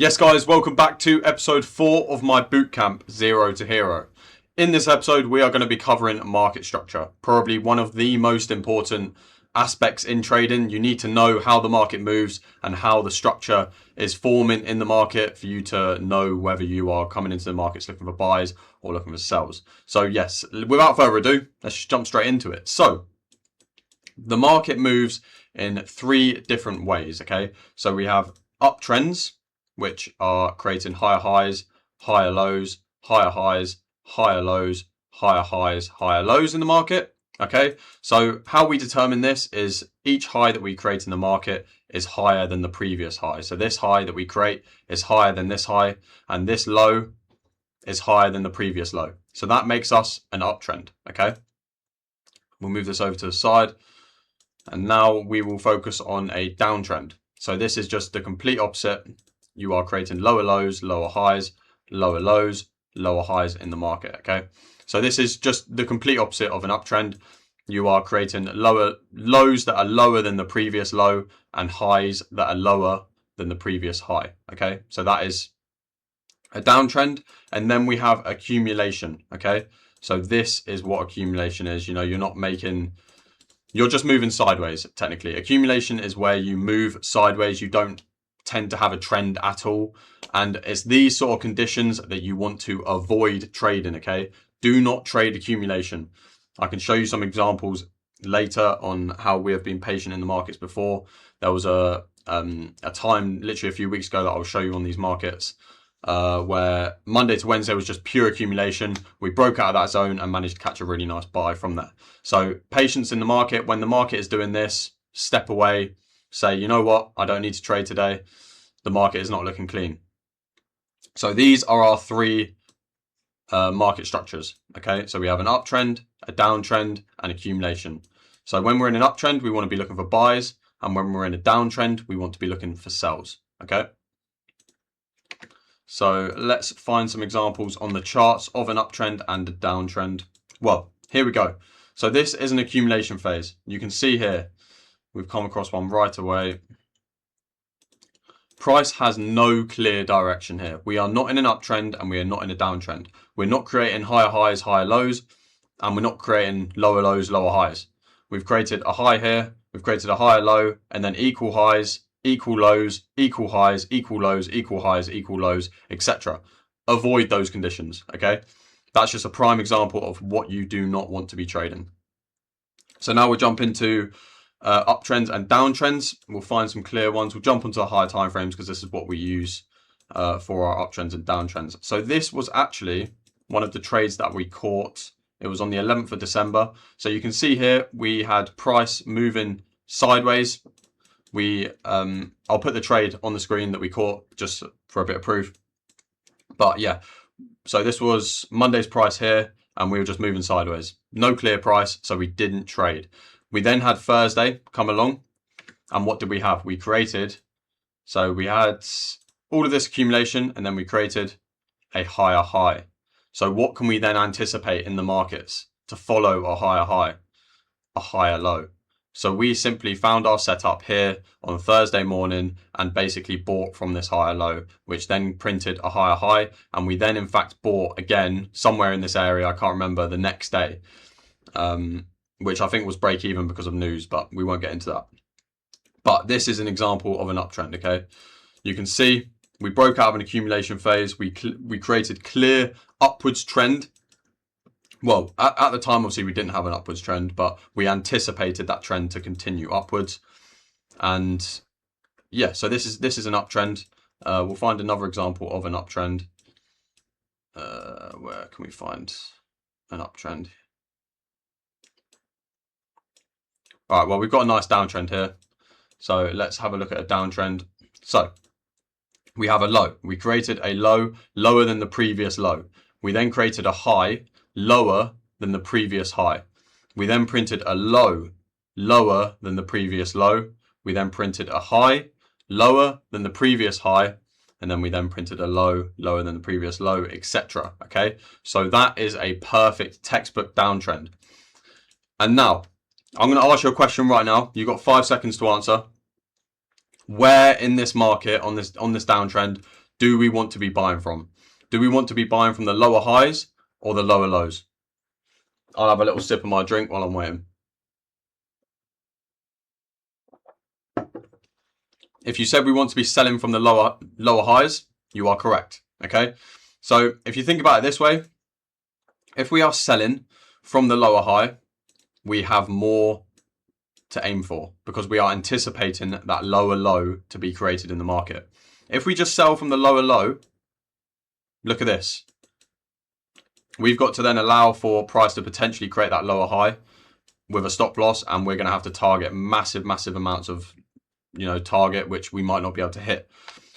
Yes guys, welcome back to episode 4 of my bootcamp, Zero to Hero. In this episode we are going to be covering market structure, probably one of the most important aspects in trading. You need to know how the market moves and how the structure is forming in the market for you to know whether you are coming into the markets looking for buys or looking for sells. So yes, without further ado, let's just jump straight into it. So the market moves in 3 different ways, okay? So we have uptrends, which are creating higher highs, higher lows, higher highs, higher lows, higher highs, higher lows in the market. Okay, so how we determine this is each high that we create in the market is higher than the previous high. So this high that we create is higher than this high, and this low is higher than the previous low. So that makes us an uptrend. Okay, we'll move this over to the side, and now we will focus on a downtrend. So this is just the complete opposite. You are creating lower lows, lower highs, lower lows, lower highs in the market, okay? So this is just the complete opposite of an uptrend. You are creating lower lows that are lower than the previous low and highs that are lower than the previous high, okay? So that is a downtrend. And then we have accumulation, okay? So this is what accumulation is. You know, you're just moving sideways, technically. Accumulation is where you move sideways. You don't tend to have a trend at all, and it's these sort of conditions that you want to avoid trading. Okay, do not trade accumulation. I can show you some examples later on how we have been patient in the markets before. There was a time literally a few weeks ago that I'll show you on these markets where Monday to Wednesday was just pure accumulation. We broke out of that zone and managed to catch a really nice buy from there. So patience in the market. When the market is doing this, step away. Say, you know what, I don't need to trade today. The market is not looking clean. So these are our 3 market structures. Okay, so we have an uptrend, a downtrend, and accumulation. So when we're in an uptrend, we want to be looking for buys, and when we're in a downtrend, we want to be looking for sells. Okay. So let's find some examples on the charts of an uptrend and a downtrend. Well, here we go. So this is an accumulation phase. You can see here, we've come across one right away. Price has no clear direction here. We are not in an uptrend and we are not in a downtrend. We're not creating higher highs, higher lows, and we're not creating lower lows, lower highs. We've created a high here, we've created a higher low, and then equal highs, equal lows, equal highs, equal lows, equal highs, equal lows, etc. Avoid those conditions, okay? That's just a prime example of what you do not want to be trading. So now we'll jump into uptrends and downtrends. We'll find some clear ones. We'll jump onto the higher time frames because this is what we use for our uptrends and downtrends. So this was actually one of the trades that we caught. It was on the 11th of December. So you can see here we had price moving sideways. I'll put the trade on the screen that we caught just for a bit of proof. But yeah, so this was Monday's price here, and we were just moving sideways. No clear price, so we didn't trade. We then had Thursday come along, and what did we have? We created, so we had all of this accumulation, and then we created a higher high. So what can we then anticipate in the markets to follow a higher high? A higher low. So we simply found our setup here on Thursday morning and basically bought from this higher low, which then printed a higher high, and we then in fact bought again somewhere in this area, I can't remember, the next day. Which I think was break even because of news, but we won't get into that. But this is an example of an uptrend, okay? You can see we broke out of an accumulation phase. We created clear upwards trend. Well, at the time, obviously, we didn't have an upwards trend, but we anticipated that trend to continue upwards. And yeah, so this is an uptrend. We'll find another example of an uptrend. Where can we find an uptrend? All right, well, we've got a nice downtrend here. So let's have a look at a downtrend. So we have a low. We created a low lower than the previous low. We then created a high lower than the previous high. We then printed a low lower than the previous low. We then printed a high lower than the previous high. And then we then printed a low lower than the previous low, etc. Okay, so that is a perfect textbook downtrend. And now, I'm going to ask you a question right now. You've got 5 seconds to answer. Where in this market, on this downtrend, do we want to be buying from? Do we want to be buying from the lower highs or the lower lows? I'll have a little sip of my drink while I'm waiting. If you said we want to be selling from the lower highs, you are correct. Okay, so if you think about it this way, if we are selling from the lower high, we have more to aim for because we are anticipating that lower low to be created in the market. If we just sell from the lower low, look at this. We've got to then allow for price to potentially create that lower high with a stop loss, and we're going to have to target massive amounts of, target, which we might not be able to hit.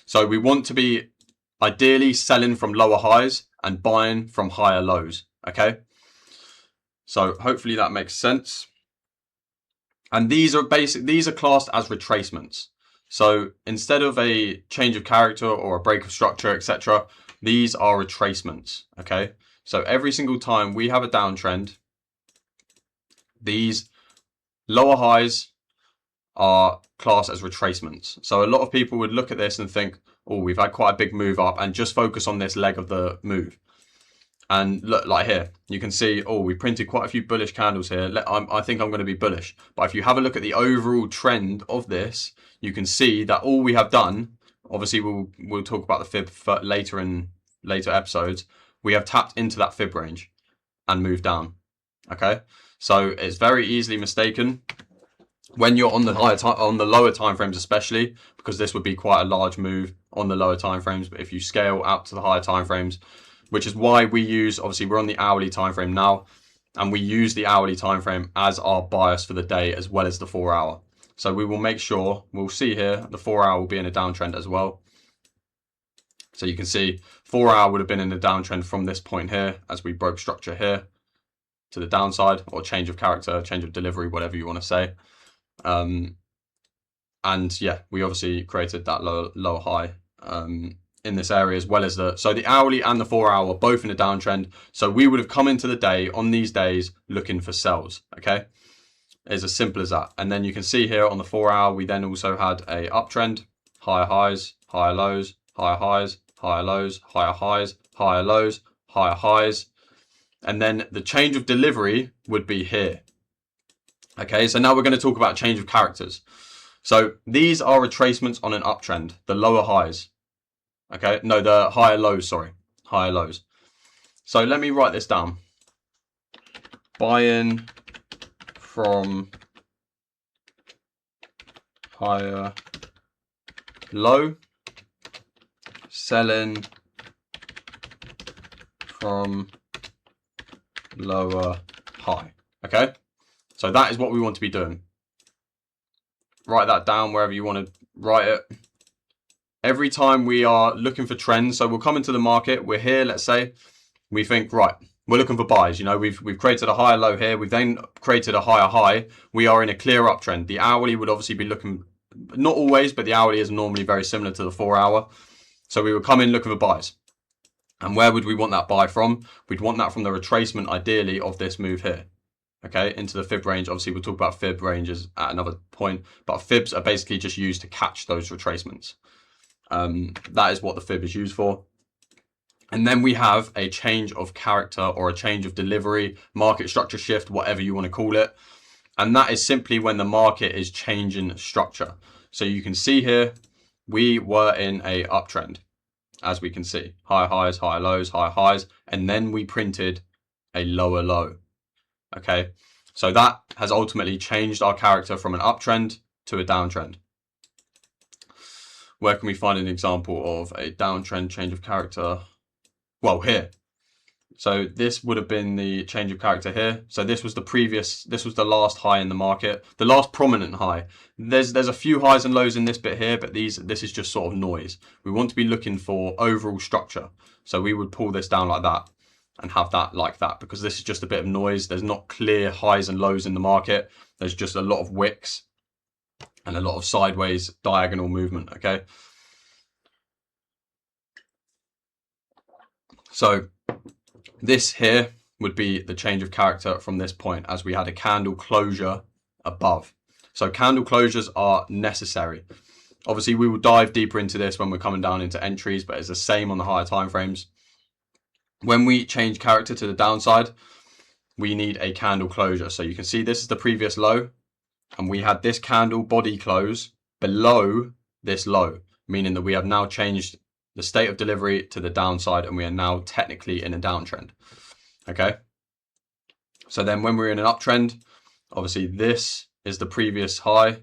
So we want to be ideally selling from lower highs and buying from higher lows. Okay. So hopefully that makes sense. And these are classed as retracements. So instead of a change of character or a break of structure, etc., these are retracements. Okay. So every single time we have a downtrend, these lower highs are classed as retracements. So a lot of people would look at this and think, oh, we've had quite a big move up, and just focus on this leg of the move. And look, like here, you can see, oh, we printed quite a few bullish candles here. I think I'm going to be bullish. But if you have a look at the overall trend of this, you can see that all we have done, obviously we'll talk about the fib later in later episodes, we have tapped into that fib range and moved down. Okay, so it's very easily mistaken when you're on the lower time frames, especially because this would be quite a large move on the lower time frames. But if you scale out to the higher time frames, which is why we use, obviously we're on the hourly time frame now, and we use the hourly time frame as our bias for the day as well as the 4 hour. So we will make sure, we'll see here, the 4 hour will be in a downtrend as well. So you can see 4 hour would have been in a downtrend from this point here as we broke structure here to the downside, or change of character, change of delivery, whatever you want to say. And yeah, we obviously created that lower high in this area, as well as so the hourly and the 4 hour were both in a downtrend. So we would have come into the day on these days looking for sells. Okay, it's as simple as that. And then you can see here on the 4 hour, we then also had a uptrend, higher highs, higher lows, higher highs, higher lows, higher highs, higher lows, higher highs. And then the change of delivery would be here. Okay, so now we're going to talk about change of characters. So these are retracements on an uptrend, the lower highs. Okay, no, the higher lows, sorry, higher lows. So let me write this down. Buying from higher low, selling from lower high. Okay, so that is what we want to be doing. Write that down wherever you want to write it. Every time we are looking for trends, so we'll come into the market, we're here, let's say, we think, right, we're looking for buys. We've created a higher low here, we've then created a higher high, we are in a clear uptrend. The hourly would obviously be looking, not always, but the hourly is normally very similar to the 4 hour. So we would come in looking for buys. And where would we want that buy from? We'd want that from the retracement, ideally, of this move here. Okay, into the fib range. Obviously, we'll talk about fib ranges at another point, but fibs are basically just used to catch those retracements. That is what the fib is used for. And then we have a change of character or a change of delivery, market structure shift, whatever you want to call it. And that is simply when the market is changing structure. So you can see here, we were in a uptrend, as we can see, higher highs, higher lows, higher highs, and then we printed a lower low. Okay, so that has ultimately changed our character from an uptrend to a downtrend. Where can we find an example of a downtrend change of character? Well, here. So this would have been the change of character here. So this was the last high in the market, the last prominent high. There's a few highs and lows in this bit here, but this is just sort of noise. We want to be looking for overall structure. So we would pull this down like that and have that like that, because this is just a bit of noise. There's not clear highs and lows in the market. There's just a lot of wicks and a lot of sideways diagonal movement. Okay, so this here would be the change of character from this point, as we had a candle closure above. So candle closures are necessary. Obviously, we will dive deeper into this when we're coming down into entries, but it's the same on the higher time frames. When we change character to the downside, we need a candle closure. So you can see this is the previous low, and we had this candle body close below this low, meaning that we have now changed the state of delivery to the downside, and we are now technically in a downtrend. Okay. So then when we're in an uptrend, obviously this is the previous high,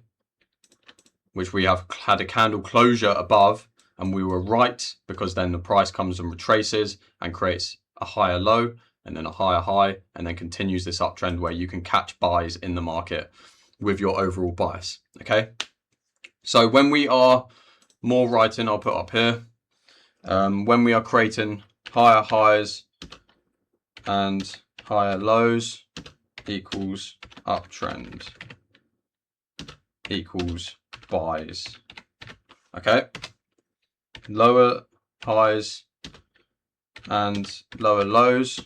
which we have had a candle closure above, and we were right, because then the price comes and retraces and creates a higher low and then a higher high, and then continues this uptrend where you can catch buys in the market with your overall bias. Okay. So when we are more writing, I'll put up here, when we are creating higher highs and higher lows equals uptrend equals buys. Okay. Lower highs and lower lows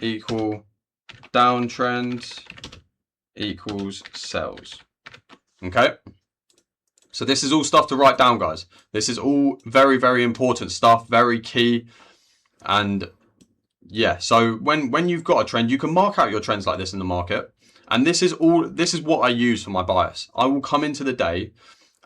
equal downtrend equals sells. Okay. So this is all stuff to write down, guys. This is all very, very important stuff, very key. And yeah, so when you've got a trend, you can mark out your trends like this in the market. And this is what I use for my bias. I will come into the day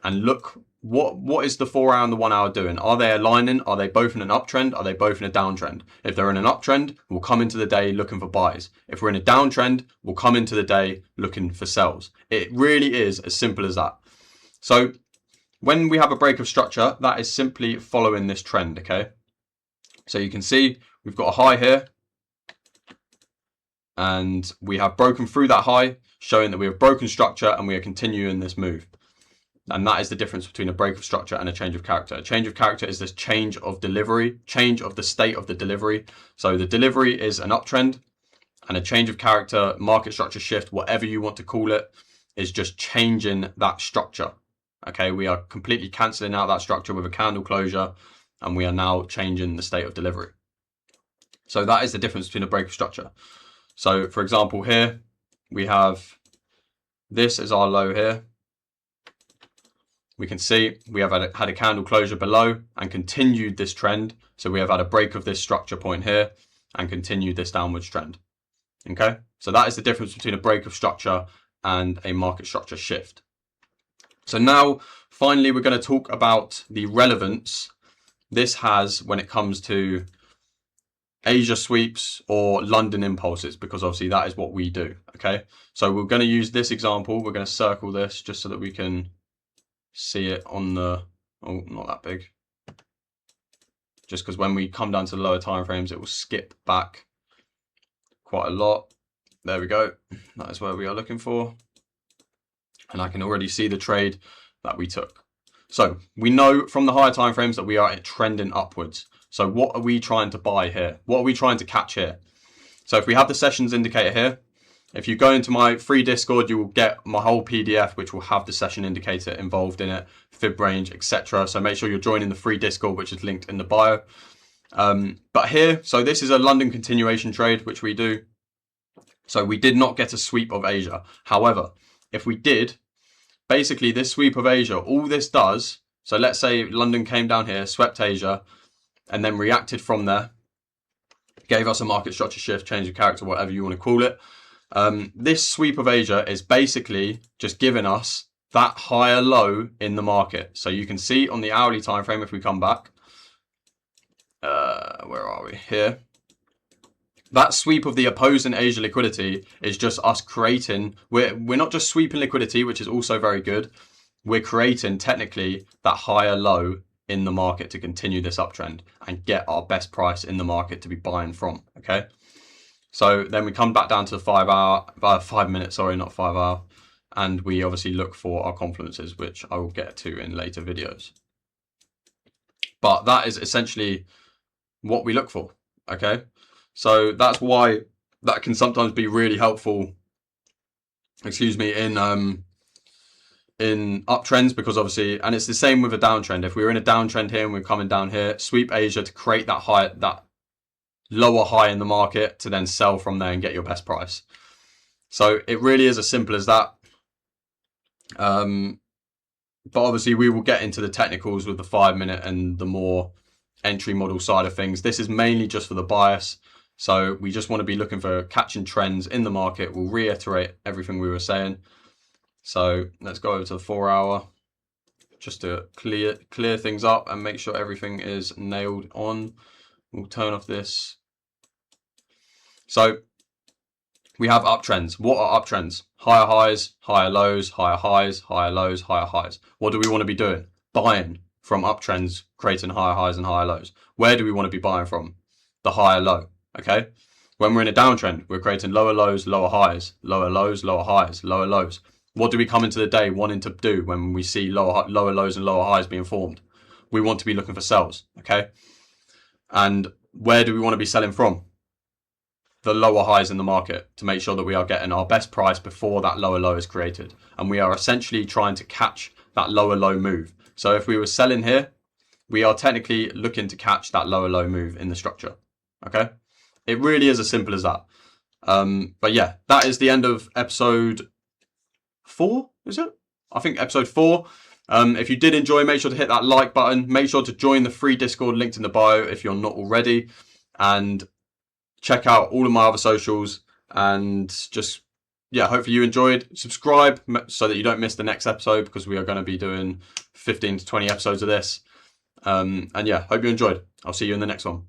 and look, what is the 4 hour and the 1 hour doing? Are they aligning? Are they both in an uptrend? Are they both in a downtrend? If they're in an uptrend, we'll come into the day looking for buys. If we're in a downtrend, we'll come into the day looking for sells. It really is as simple as that. So when we have a break of structure, that is simply following this trend, okay? So you can see we've got a high here, and we have broken through that high, showing that we have broken structure and we are continuing this move. And that is the difference between a break of structure and a change of character. A change of character is this change of delivery, change of the state of the delivery. So the delivery is an uptrend, and a change of character, market structure shift, whatever you want to call it, is just changing that structure. Okay, we are completely cancelling out that structure with a candle closure, and we are now changing the state of delivery. So that is the difference between a break of structure. So for example, here we have this as our low here. We can see we have had a candle closure below and continued this trend. So we have had a break of this structure point here and continued this downwards trend. Okay, so that is the difference between a break of structure and a market structure shift. So now, finally, we're going to talk about the relevance this has when it comes to Asia sweeps or London impulses, because obviously that is what we do. Okay, so we're going to use this example. We're going to circle this just so that we can see it on the, oh, not that big, just because when we come down to the lower time frames, it will skip back quite a lot. There we go. That is where we are looking for, and I can already see the trade that we took. So we know from the higher time frames that we are trending upwards. So what are we trying to buy here? What are we trying to catch here? So if we have the sessions indicator here, if you go into my free Discord, you will get my whole PDF, which will have the session indicator involved in it, fib range, etc. So make sure you're joining the free Discord, which is linked in the bio. But here, so this is a London continuation trade, which we do. So we did not get a sweep of Asia. However, if we did, basically this sweep of Asia, all this does, so let's say London came down here, swept Asia, and then reacted from there, gave us a market structure shift, change of character, whatever you want to call it. This sweep of Asia is basically just giving us that higher low in the market. So you can see on the hourly time frame, if we come back, where are we? Here. That sweep of the opposing Asia liquidity is just us creating, we're not just sweeping liquidity, which is also very good. We're creating technically that higher low in the market to continue this uptrend and get our best price in the market to be buying from. Okay. So then we come back down to the 5 minutes, sorry, not 5 hour. And we obviously look for our confluences, which I will get to in later videos. But that is essentially what we look for. Okay. So that's why that can sometimes be really helpful, excuse me, in uptrends, because obviously, and it's the same with a downtrend. If we were in a downtrend here and we're coming down here, sweep Asia to create that high, that lower high in the market to then sell from there and get your best price. So it really is as simple as that. But obviously we will get into the technicals with the 5-minute and the more entry model side of things. This is mainly just for the bias. So we just want to be looking for catching trends in the market. We'll reiterate everything we were saying. So let's go over to the 4-hour just to clear things up and make sure everything is nailed on. We'll turn off this. So we have uptrends. What are uptrends? Higher highs, higher lows, higher highs, higher lows, higher highs. What do we want to be doing? Buying from uptrends, creating higher highs and higher lows. Where do we want to be buying from? The higher low, okay? When we're in a downtrend, we're creating lower lows, lower highs, lower lows, lower highs, lower lows. What do we come into the day wanting to do when we see lower lows and lower highs being formed? We want to be looking for sells, okay? And where do we want to be selling from? The lower highs in the market, to make sure that we are getting our best price before that lower low is created. And we are essentially trying to catch that lower low move. So if we were selling here, we are technically looking to catch that lower low move in the structure, okay? It really is as simple as that. But yeah, that is the end of episode 4, is it? I think episode 4. If you did enjoy, make sure to hit that like button. Make sure to join the free Discord linked in the bio if you're not already. And check out all of my other socials. And just, yeah, hopefully you enjoyed. Subscribe so that you don't miss the next episode, because we are going to be doing 15 to 20 episodes of this. And yeah, hope you enjoyed. I'll see you in the next one.